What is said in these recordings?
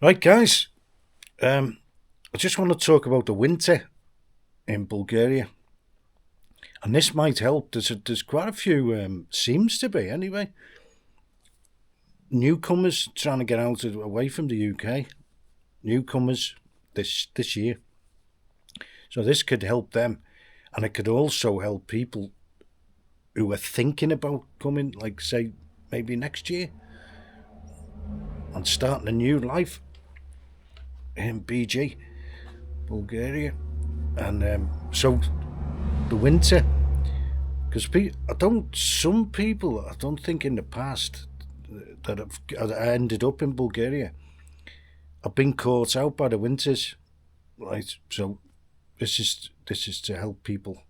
Right, guys. I just want to talk about the winter in Bulgaria, and this might help. There's quite a few, seems to be anyway, newcomers trying to get away from the UK. Newcomers this year, so this could help them, and it could also help people who are thinking about coming, like say maybe next year, and starting a new life in BG, Bulgaria, and so the winter. Because some people, I don't think in the past that have ended up in Bulgaria have been caught out by the winters, right? So this is to help people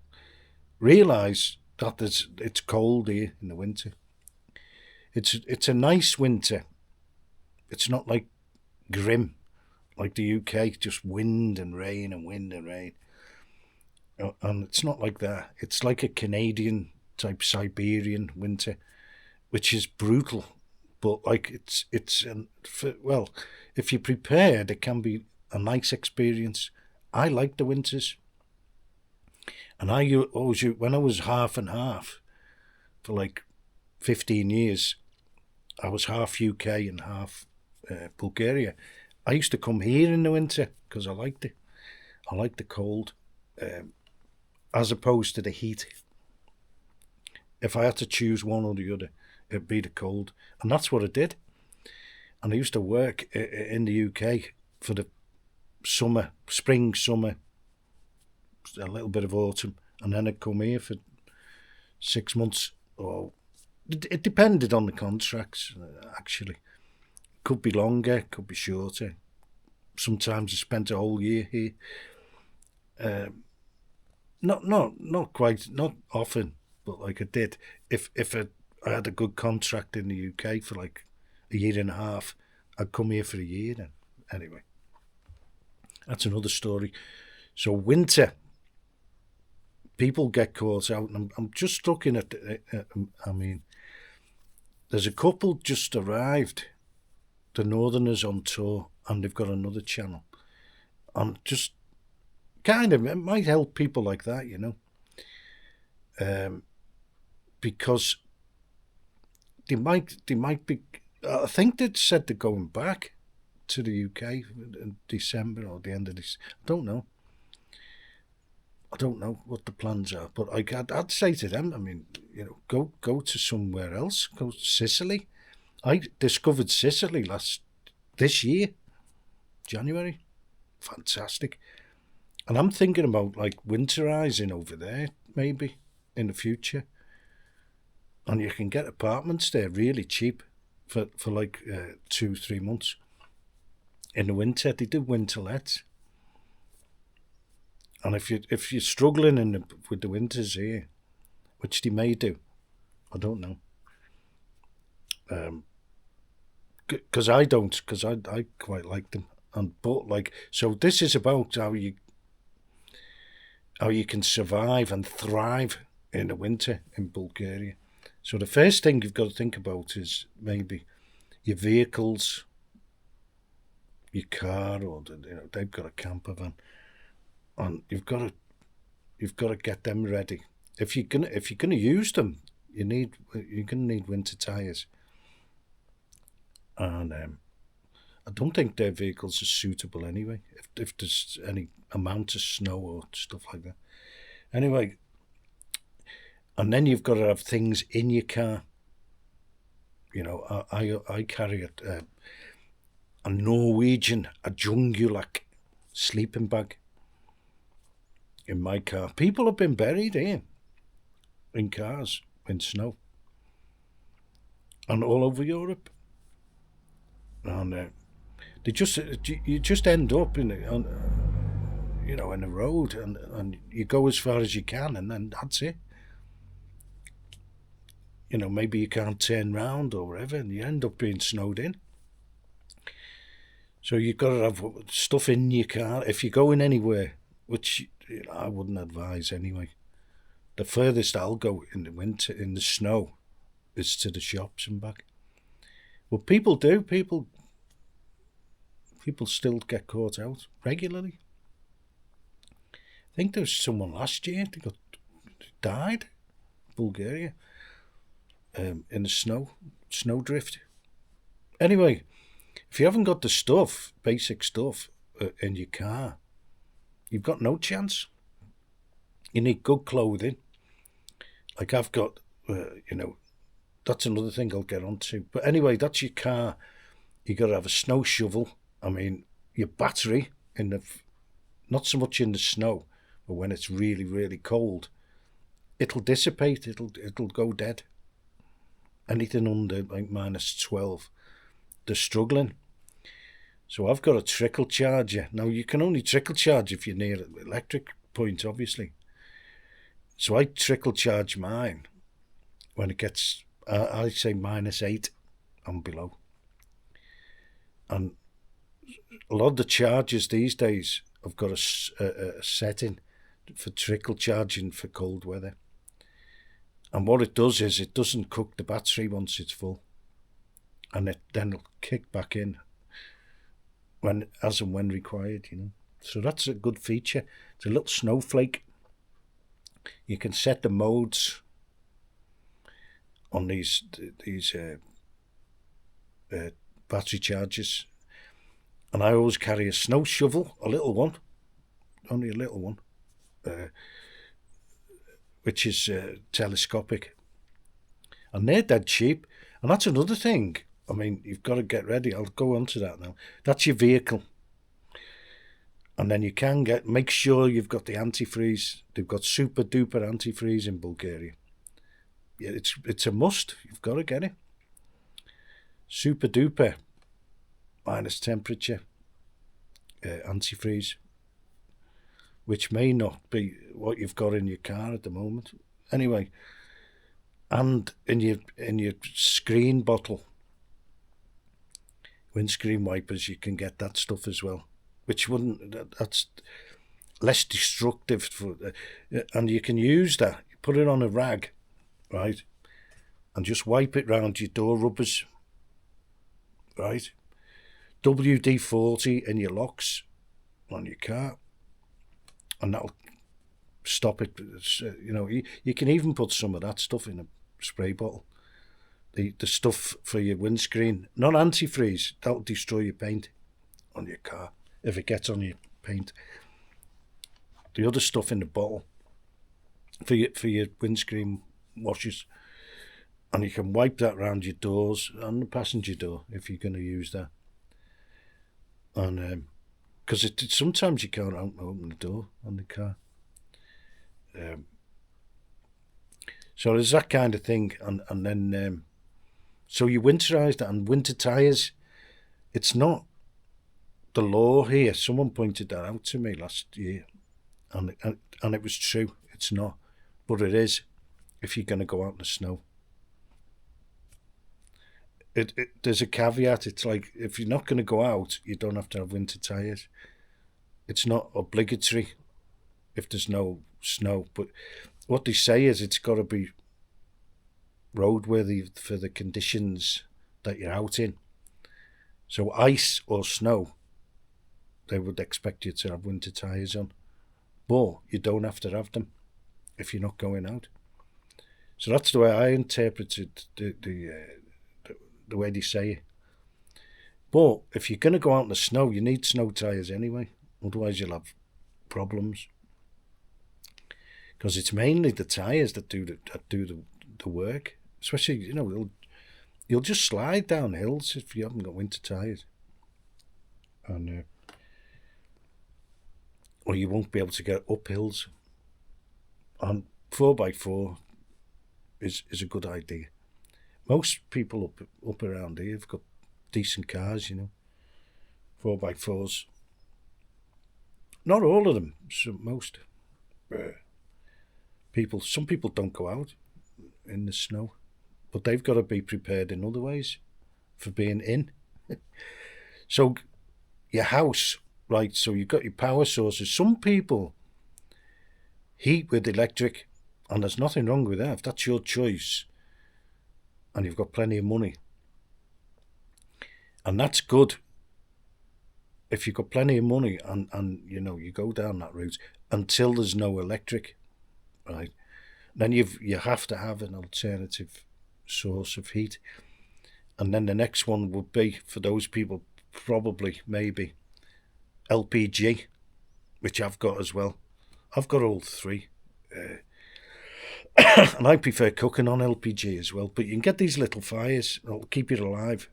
realise that it's cold here in the winter. It's a nice winter. It's not like grim like the UK, just wind and rain and wind and rain. And it's not like that. It's like a Canadian type Siberian winter, which is brutal. But like well, if you're prepared, it can be a nice experience. I like the winters, and always when I was half and half for like 15 years, I was half UK and half Bulgaria. I used to come here in the winter because I liked it. I liked the cold, as opposed to the heat. If I had to choose one or the other, it'd be the cold, and that's what I did. And I used to work in the UK for the summer, spring, summer, a little bit of autumn, and then I'd come here for 6 months. Or it depended on the contracts. Actually, could be longer, could be shorter. Sometimes I spent a whole year here. Not quite, not often, but like I did. If I had a good contract in the UK for like a year and a half, I'd come here for a year then. Anyway, that's another story. So winter, people get caught out, and I'm just looking at. I mean, there's a couple just arrived, the Northerners on tour, and they've got another channel. I'm just kind of, it might help people like that, because they might be. I think they'd said they're going back to the UK in December or the end of this. I don't know. I don't know what the plans are, but I'd say to them, I mean, go to somewhere else. Go to Sicily. I discovered Sicily this year, January. Fantastic. And I'm thinking about like winterizing over there, maybe in the future. And you can get apartments there really cheap for like 2-3 months. In the winter, they do winter lets. And if you're struggling with the winters here, which they may do, I don't know. Because I don't, because I quite like them. But like, so this is about how you can survive and thrive in the winter in Bulgaria. So the first thing you've got to think about is maybe your vehicles, your car, or they've got a camper van, and you've got to get them ready. If you're gonna use them, you're gonna need winter tires, and I don't think their vehicles are suitable anyway. If there's any amount of snow or stuff like that. Anyway, and then you've got to have things in your car. I carry a Norwegian, a Jungulak sleeping bag in my car. People have been buried here in cars in snow and all over Europe, and you just end up in a road, and you go as far as you can, and then that's it. Maybe you can't turn round or whatever, and you end up being snowed in. So you've got to have stuff in your car if you're going anywhere, which I wouldn't advise anyway. The furthest I'll go in the winter, in the snow, is to the shops and back. Well, people do. People People still get caught out regularly. I think there was someone last year that died in Bulgaria in the snowdrift. Anyway, if you haven't got the stuff, basic stuff in your car, you've got no chance. You need good clothing. Like I've got, that's another thing I'll get onto. But anyway, that's your car. You got to have a snow shovel. I mean, your battery not so much in the snow, but when it's really, really cold, it'll dissipate. It'll go dead. Anything under like -12, they're struggling. So I've got a trickle charger. Now you can only trickle charge if you're near an electric point, obviously. So I trickle charge mine when it gets, I say -8 and below. And a lot of the chargers these days have got a setting for trickle charging for cold weather. And what it does is it doesn't cook the battery once it's full. And then it'll kick back in as and when required, So that's a good feature. It's a little snowflake. You can set the modes on these battery chargers. And I always carry a snow shovel, a little one, only a little one, which is telescopic. And they're dead cheap. And that's another thing. I mean, you've got to get ready. I'll go on to that now. That's your vehicle. And then you can make sure you've got the antifreeze. They've got super duper antifreeze in Bulgaria. Yeah, it's a must. You've got to get it. Super duper, minus temperature, antifreeze, which may not be what you've got in your car at the moment. Anyway, and in your screen bottle, windscreen wipers, you can get that stuff as well, which that's less destructive and you can use that. You put it on a rag, right, and just wipe it round your door rubbers, right. WD-40 in your locks on your car, and that'll stop it. You can even put some of that stuff in a spray bottle. The stuff for your windscreen, not antifreeze, that'll destroy your paint on your car if it gets on your paint. The other stuff in the bottle for your windscreen washers, and you can wipe that around your doors and the passenger door if you're going to use that. And because sometimes you can't open the door on the car. So there's that kind of thing, and then so you winterize that, and winter tires. It's not the law here. Someone pointed that out to me last year, and it was true. It's not, but it is if you're going to go out in the snow. There's a caveat. It's like if you're not going to go out, you don't have to have winter tires. It's not obligatory if there's no snow, but what they say is it's got to be roadworthy for the conditions that you're out in. So ice or snow, they would expect you to have winter tires on, but you don't have to have them if you're not going out. So that's the way I interpreted the way they say it. But if you're going to go out in the snow, you need snow tires anyway. Otherwise, you'll have problems. Because it's mainly the tires that do the work. Especially, you'll just slide down hills if you haven't got winter tires. And or you won't be able to get up hills. And 4x4 is a good idea. Most people up around here have got decent cars, 4x4s. Not all of them, most. Some people don't go out in the snow, but they've got to be prepared in other ways for being in. So your house, right, so you've got your power sources. Some people heat with electric, and there's nothing wrong with that if that's your choice and you've got plenty of money. And that's good if you've got plenty of money and you know you go down that route until there's no electric, right? Then you have to have an alternative source of heat, and then the next one would be for those people probably maybe LPG, which I've got as well. I've got all three, and I prefer cooking on LPG as well. But you can get these little fires that'll keep you alive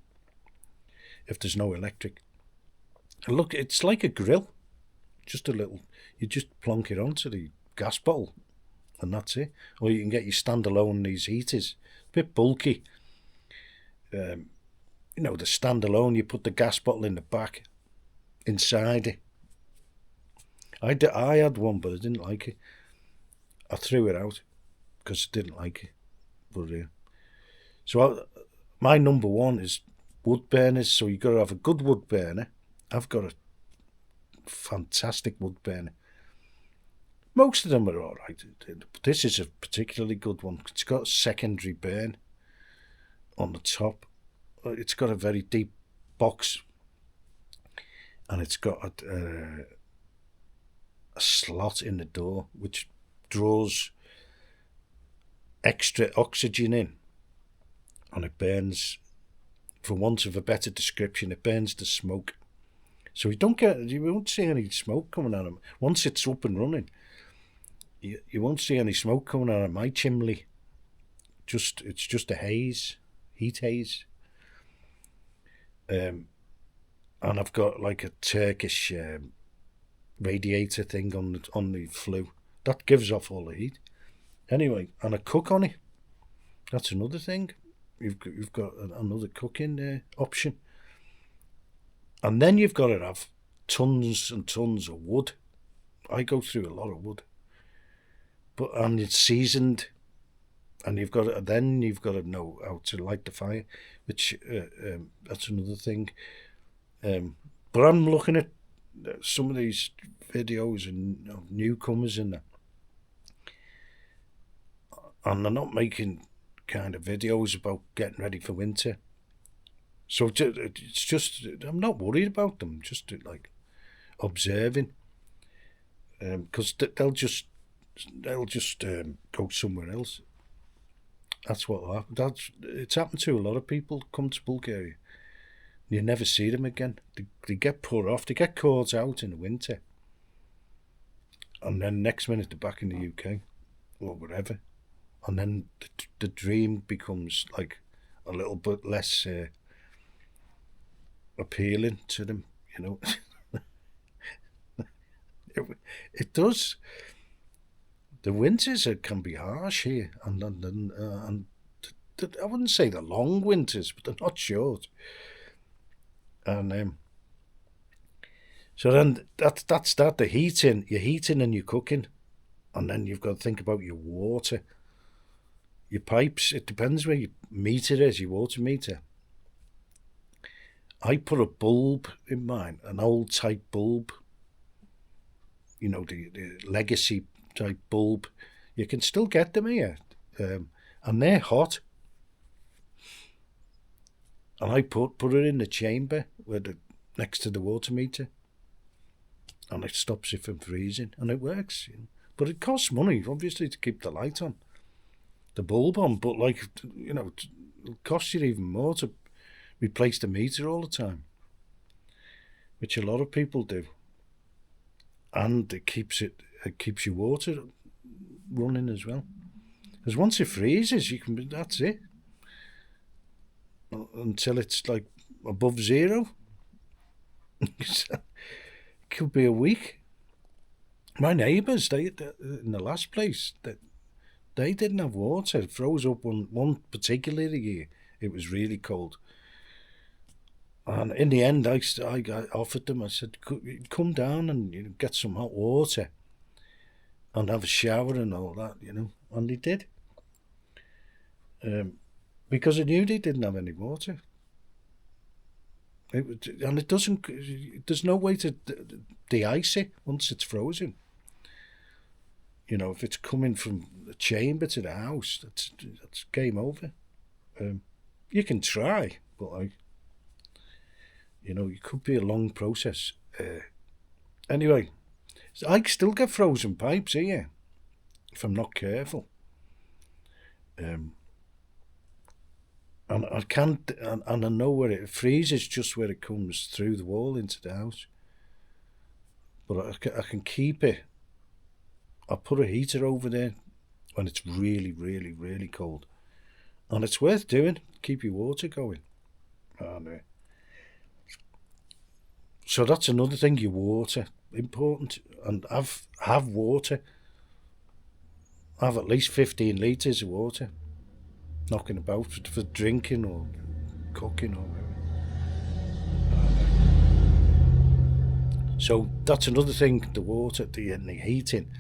if there's no electric. And look, it's like a grill, just a little. You just plonk it onto the gas bottle, and that's it. Or you can get your standalone these heaters, a bit bulky. You know, the standalone. You put the gas bottle in the back, inside it. I had one, but I didn't like it. I threw it out because I didn't like it. But my number one is wood burners. So you've got to have a good wood burner. I've got a fantastic wood burner. Most of them are all right. But this is a particularly good one. It's got a secondary burn on the top. It's got a very deep box, and it's got a slot in the door which draws extra oxygen in, and it burns, for want of a better description, it burns the smoke. So you won't see any smoke coming out of them. Once it's up and running, you won't see any smoke coming out of my chimney. It's just a haze, heat haze. And I've got like a Turkish radiator thing on the flue that gives off all the heat. Anyway, and I cook on it. That's another thing. You've got another cooking option. And then you've got to have tons and tons of wood. I go through a lot of wood, and it's seasoned. And you've got to know how to light the fire, which that's another thing. But I'm looking at some of these videos and newcomers in there, and they're not making kind of videos about getting ready for winter. So it's just, I'm not worried about them, just like observing, because they'll just go somewhere else. That's what happened. It's happened to a lot of people come to Bulgaria. You never see them again. They get put off. They get caught out in the winter, and then next minute they're back in the UK or whatever, and then the dream becomes like a little bit less appealing to them. You know, it does. The winters can be harsh here, and I wouldn't say they're long winters, but they're not short. And so then that's that. The heating, you're heating and you're cooking, and then you've got to think about your water, your pipes. It depends where your meter is, your water meter. I put a bulb in mine, an old type bulb. You know, the legacy type bulb. You can still get them here, and they're hot. And I put it in the chamber next to the water meter, and it stops it from freezing, and it works. You know. But it costs money, obviously, to keep the light on, the bulb on. But it'll cost you even more to replace the meter all the time, which a lot of people do. And it keeps your water running as well. Because once it freezes, that's it. Until it's like above zero. It could be a week. My neighbours, they in the last place, they didn't have water. It froze up one particular year. It was really cold. And in the end, I offered them, I said, come down and get some hot water and have a shower and all that, and they did. Because I knew they didn't have any water. There's no way to de-ice it once it's frozen. If it's coming from the chamber to the house, that's game over. You can try, but it could be a long process. Anyway, I still get frozen pipes here if I'm not careful. And I can't, and I know where it freezes, just where it comes through the wall into the house. But I can keep it. I put a heater over there when it's really, really, really cold. And it's worth doing. Keep your water going. And, so that's another thing, your water. Important. And have water. Have at least 15 litres of water knocking about for drinking or cooking or whatever. So that's another thing, the water, and the heating.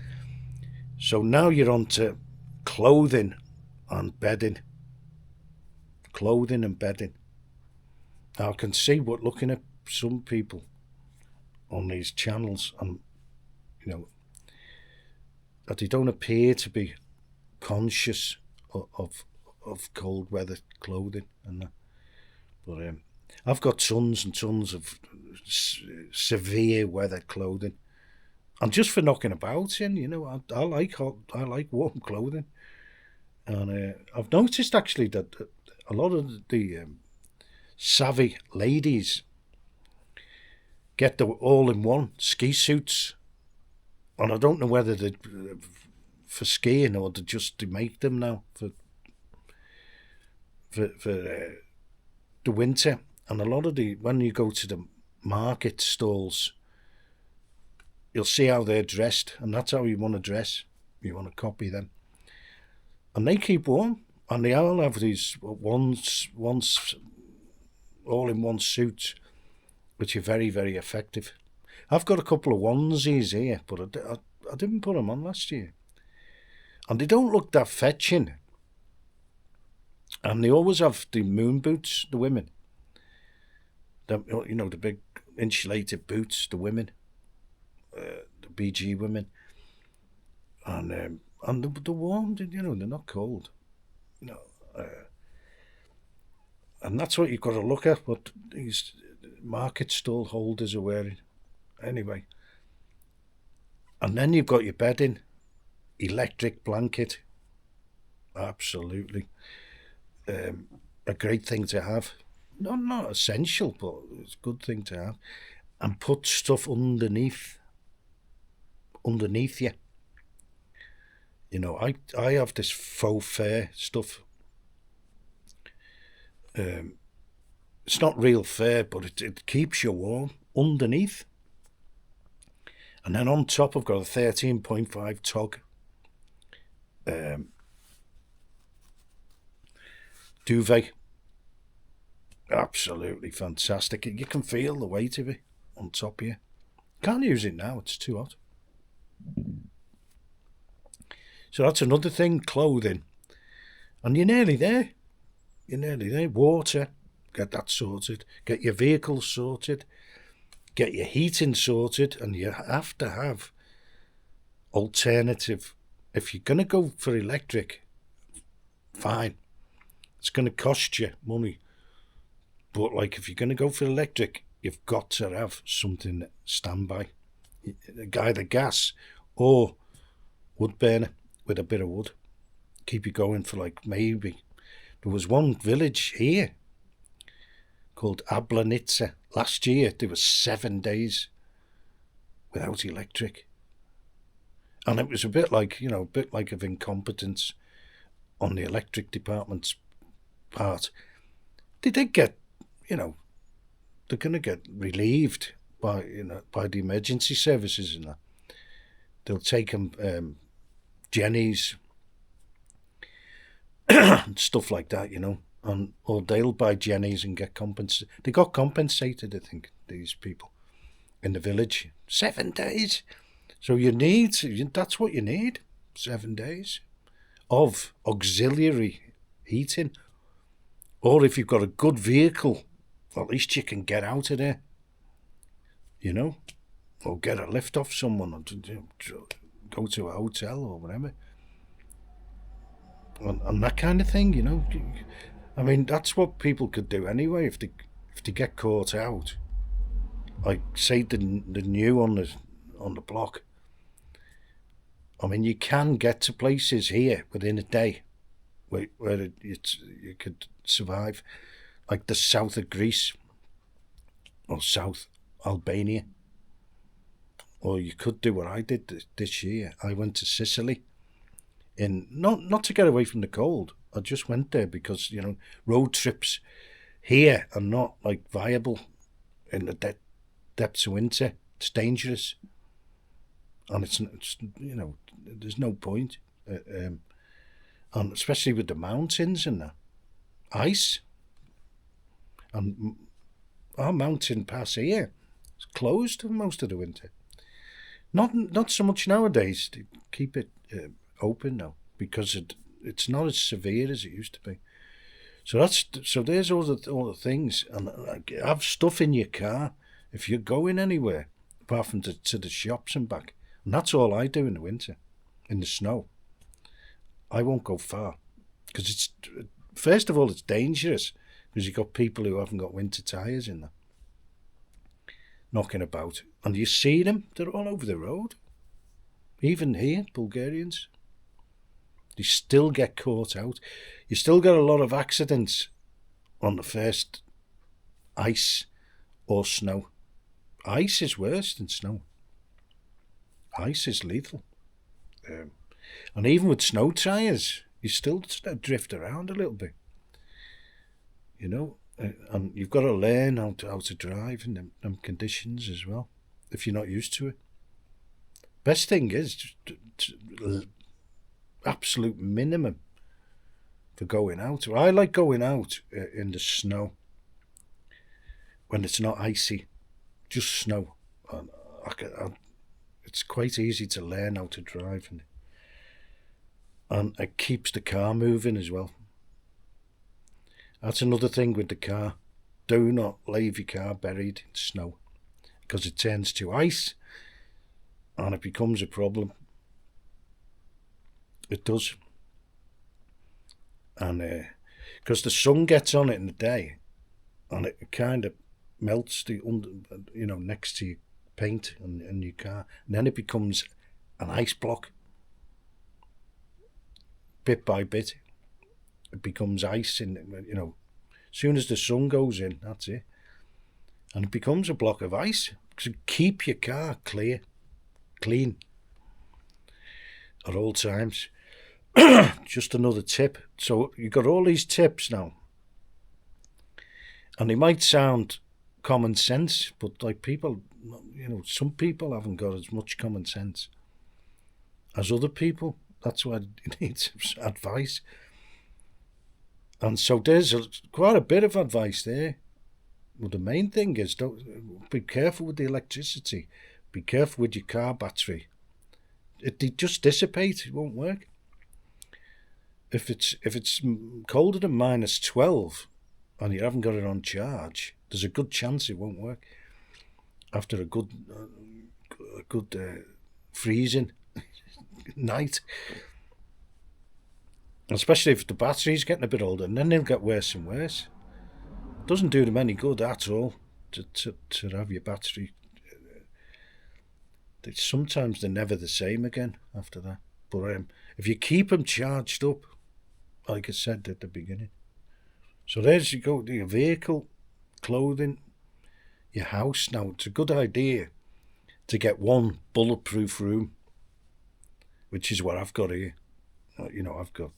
So now you're on to clothing and bedding. Clothing and bedding. Now I can see what looking at some people on these channels, and that they don't appear to be conscious of cold weather clothing and that. But I've got tons and tons of severe weather clothing, and just for knocking about in, I like warm clothing, and I've noticed actually that a lot of the savvy ladies get the all-in-one ski suits, and I don't know whether they for skiing or they make them now for the winter. And a lot of when you go to the market stalls, you'll see how they're dressed, and that's how you want to dress. You want to copy them, and they keep warm, and they all have these once all-in-one suits, which are very, very effective. I've got a couple of onesies here, but I didn't put them on last year. And they don't look that fetching. And they always have the moon boots, the women. The big insulated boots, the women. The BG women. And they're warm, they're not cold. And that's what you've got to look at, what these market stall holders are wearing. Anyway. And then you've got your bedding, electric blanket. Absolutely. A great thing to have. Not essential, but it's a good thing to have. And put stuff underneath you. I have this faux fur stuff. It's not real fur, but it keeps you warm underneath. And then on top I've got a 13.5 tog duvet. Absolutely fantastic. You can feel the weight of it on top of you. Can't use it now, it's too hot. So that's another thing, clothing. And you're nearly there. Water, get that sorted. Get your vehicle sorted. Get your heating sorted. And you have to have alternative. If you're going to go for electric, fine. It's going to cost you money. But if you're going to go for electric, you've got to have something standby. Either gas or wood burner with a bit of wood. Keep you going for maybe. There was one village here called Ablanitsa. Last year there was 7 days without electric. And it was a bit of incompetence on the electric department's part. They did get, they're going to get relieved by the emergency services and that. They'll take them jennies and stuff like that, or they'll buy jennies and get compensated. They got compensated, I think, these people in the village. 7 days. So that's what you need, 7 days of auxiliary heating. Or if you've got a good vehicle, at least you can get out of there, or get a lift off someone, or go to a hotel or whatever. And that kind of thing, I mean, that's what people could do anyway if they get caught out like say the new on the block. I mean, you can get to places here within a day where you could survive, like the south of Greece or South Albania. Or you could do what I did this year. I went to Sicily, not to get away from the cold. I just went there because road trips here are not like viable in the depths of winter. It's dangerous, and it's there's no point. And especially with the mountains and the ice, and our mountain pass here is closed for most of the winter. Not so much nowadays. To keep it open now because it's not as severe as it used to be. So there's all the things, and have stuff in your car if you're going anywhere apart from to the shops and back. And that's all I do in the winter, in the snow. I won't go far because it's first of all it's dangerous because you've got people who haven't got winter tyres in there knocking about, and you see them. They're all over the road. Even here, Bulgarians, they still get caught out. You still get a lot of accidents on the first ice or snow. Ice is worse than snow. Ice is lethal. And even with snow tyres, you still drift around a little bit. And you've got to learn how to drive in them conditions as well, if you're not used to it. Best thing is just absolute minimum for going out. I like going out in the snow when it's not icy, just snow. It's quite easy to learn how to drive in it. And it keeps the car moving as well. That's another thing with the car. Do not leave your car buried in snow because it turns to ice and it becomes a problem. It does. And because the sun gets on it in the day and it kind of melts next to your paint in your car, and then it becomes an ice block. Bit by bit. It becomes ice as soon as the sun goes in, that's it. And it becomes a block of ice. So keep your car clean at all times. Just another tip. So you've got all these tips now. And they might sound common sense, but like people, some people haven't got as much common sense as other people. That's why you need advice. And so there's quite a bit of advice there. Well, the main thing is don't be careful with the electricity. Be careful with your car battery. They just dissipate. It won't work. If it's colder than -12 and you haven't got it on charge, there's a good chance it won't work. After a good freezing night. Especially if the battery's getting a bit older, and then they'll get worse and worse. It doesn't do them any good at all to have your battery. Sometimes they're never the same again after that. But if you keep them charged up, like I said at the beginning. So there's you go, your vehicle, clothing, your house. Now, it's a good idea to get one bulletproof room, which is what I've got here. I've got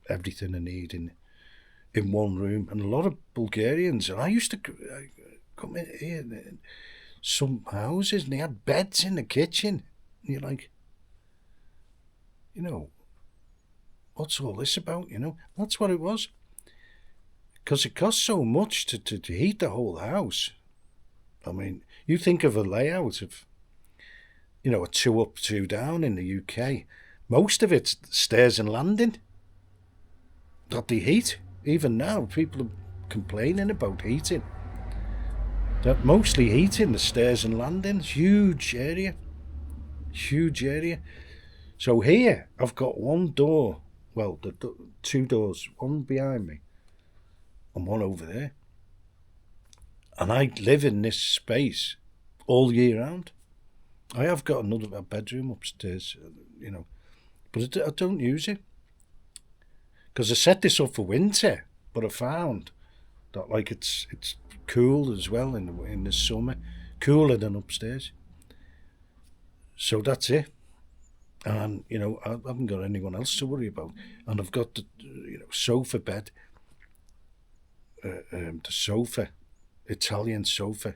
everything I need in one room. And a lot of Bulgarians, and I used to come in here in some houses and they had beds in the kitchen. And you're like, what's all this about? That's what it was. Because it costs so much to heat the whole house. I mean, you think of a layout of, a 2 up, 2 down in the UK. Most of it's stairs and landing that they heat. Even now, people are complaining about heating. They're mostly heating the stairs and landings. Huge area. So here, I've got one door. Well, the 2 doors. One behind me and one over there. And I live in this space all year round. I have got a bedroom upstairs, but I don't use it. Because I set this up for winter, but I found that like it's cool as well in the summer, cooler than upstairs. So that's it. And I haven't got anyone else to worry about. And I've got the sofa bed, the sofa, Italian sofa,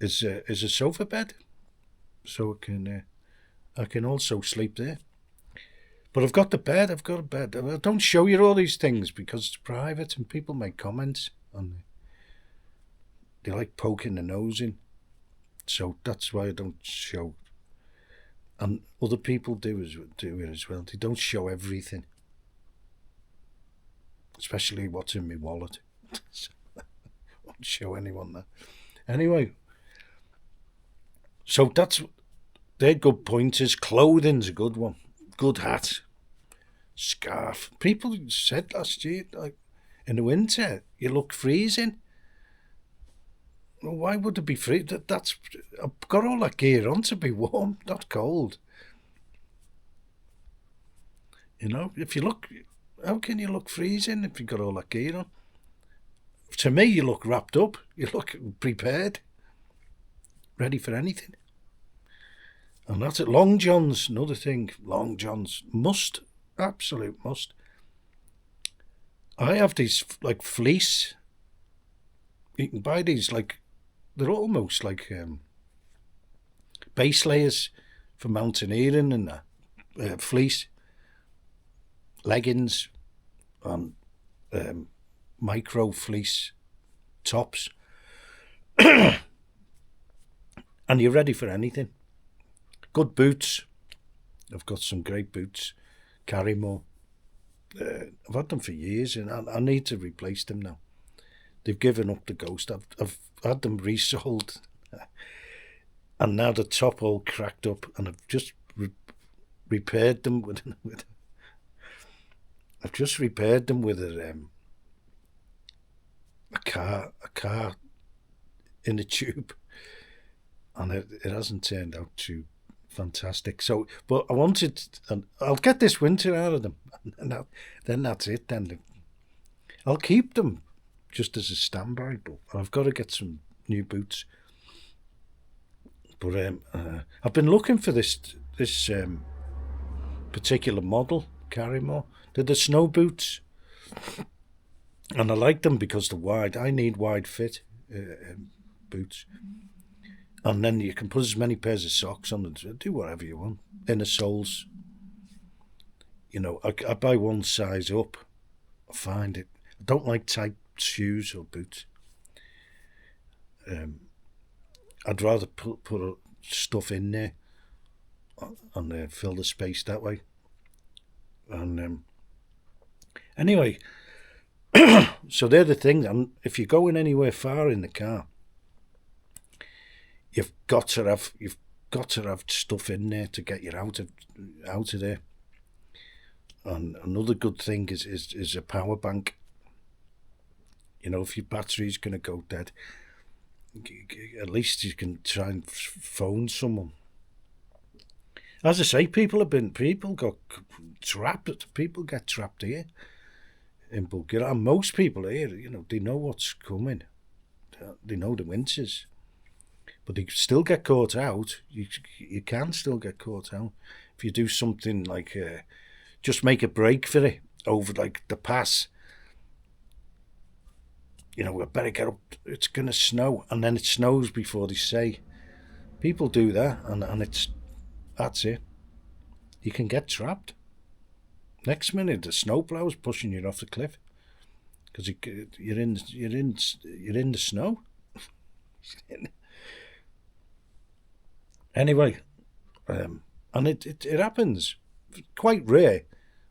is a sofa bed, so I can also sleep there. But I've got the bed. I've got a bed. I don't show you all these things because it's private, and people make comments and they like poking their nose in. So that's why I don't show. And other people do it as well. They don't show everything, especially what's in my wallet. I won't show anyone that. Anyway, so they're good pointers. Clothing's a good one. Good hat, scarf. People said last year, like, in the winter, you look freezing. Well, why would it be free? I've got all that gear on to be warm, not cold. If you look, how can you look freezing if you've got all that gear on? To me, you look wrapped up. You look prepared, ready for anything. And that's it. Long johns, another thing. Long johns, absolute must. I have these like fleece. You can buy these they're almost like base layers for mountaineering and fleece leggings and micro fleece tops, and you're ready for anything. Good boots. I've got some great boots. Carrymore. I've had them for years, and I need to replace them now. They've given up the ghost. I've had them resold, and now the top all cracked up, and I've just repaired them with. I've just repaired them with a car in a tube, and it hasn't turned out too fantastic. So, but I wanted, and I'll get this winter out of them, and then that's it. Then I'll keep them just as a standby, but I've got to get some new boots. But I've been looking for this particular model, Carrymore. They're the snow boots, and I like them because they're wide. I need wide fit boots. And then you can put as many pairs of socks on and do whatever you want. Inner soles. I buy one size up. I find it. I don't like tight shoes or boots. I'd rather put stuff in there and fill the space that way. And anyway, so they're the thing. And if you're going anywhere far in the car, you've got to have stuff in there to get you out of there. And another good thing is a power bank. If your battery's going to go dead, at least you can try and phone someone. As I say, people got trapped. People get trapped here in Bulgaria, and most people here, they know what's coming. They know the winters. But they still get caught out. You can still get caught out if you do something like just make a break for it over like the pass. We better get up. It's gonna snow, and then it snows before they say. People do that, and that's it. You can get trapped. Next minute, the snowplow's pushing you off the cliff because you're in the snow. Anyway, and it happens. Quite rare,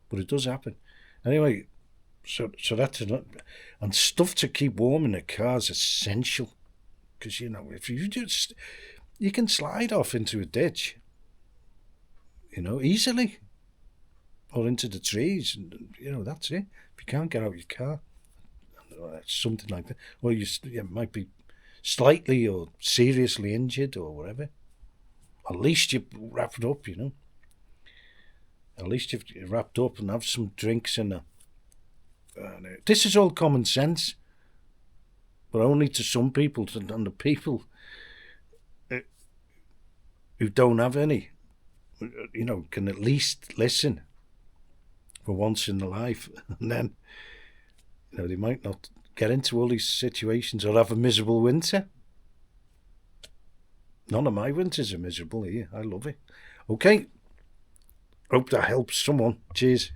but it does happen. Anyway, so that's and stuff to keep warm in the car is essential, because if you can slide off into a ditch, easily, or into the trees, and that's it. If you can't get out your car, or something like that. Or you might be slightly or seriously injured or whatever. At least you wrap it up, At least you've wrapped up and have some drinks in there. This is all common sense, but only to some people, and the people who don't have any, can at least listen for once in their life, and then, they might not get into all these situations or have a miserable winter. None of my winters are miserable here. I love it. Okay. Hope that helps someone. Cheers.